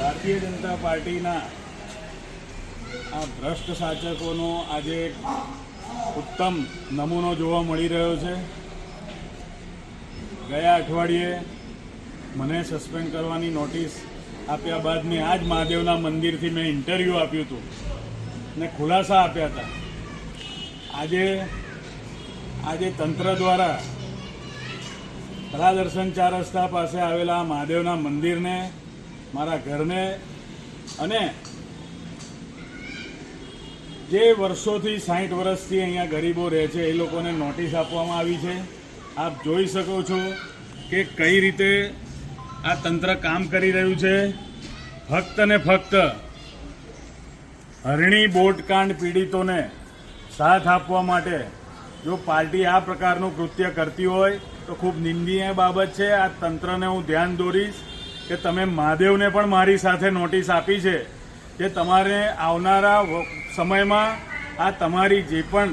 ભારતીય જનતા પાર્ટીના આ ભ્રષ્ટ શાસકોનો આજે એક ઉત્તમ નમૂનો જોવા મળી રહ્યો છે. ગયા અઠવાડિયે મને સસ્પેન્ડ કરવાની નોટિસ આપ્યા બાદ મેં આ જ મહાદેવના મંદિરથી મેં ઇન્ટરવ્યૂ આપ્યું હતું ને ખુલાસા આપ્યા હતા. આજે તંત્ર દ્વારા કલાદર્શન 4 રસ્તા પાસે આવેલા મહાદેવના મંદિરને, મારા ઘરને અને જે વર્ષોથી 60 વર્ષથી અહીંયા ગરીબો રહે છે એ લોકોને નોટિસ આપવામાં આવી છે. આપ જોઈ શકો છો કે કઈ રીતે આ તંત્ર કામ કરી રહ્યું છે. ફક્ત ને ફક્ત હરણી બોટકાંડ પીડિતોને સાથ આપવા માટે જો પાર્ટી આ પ્રકારનું કૃત્ય કરતી હોય તો ખૂબ નિંદનીય બાબત છે. આ તંત્રને હું ધ્યાન દોરીશ કે તમે મહાદેવને પણ મારી સાથે નોટિસ આપી છે કે તમારે આવનારા સમયમાં આ તમારી જે પણ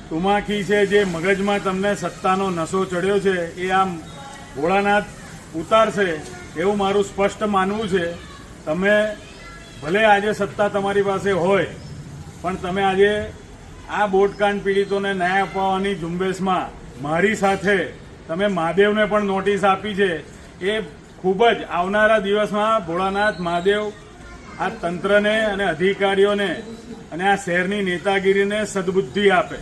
તુમાખી છે, જે મગજમાં તમને સત્તાનો નશો ચડ્યો છે એ આમ ભોળાનાથ ઉતારશે એવું મારું સ્પષ્ટ માનવું છે. તમે ભલે આજે સત્તા તમારી પાસે હોય પણ તમે આજે આ બોટકાંડ પીડિતોને ન્યાય અપાવવાની ઝુંબેશમાં મારી સાથે તમે મહાદેવને પણ નોટિસ આપી છે. એ ખૂબ જ આવનારા દિવસમાં ભોળાનાથ મહાદેવ આ તંત્રને અને અધિકારીઓને અને આ શહેરની નેતાગીરીને સદબુદ્ધિ આપે.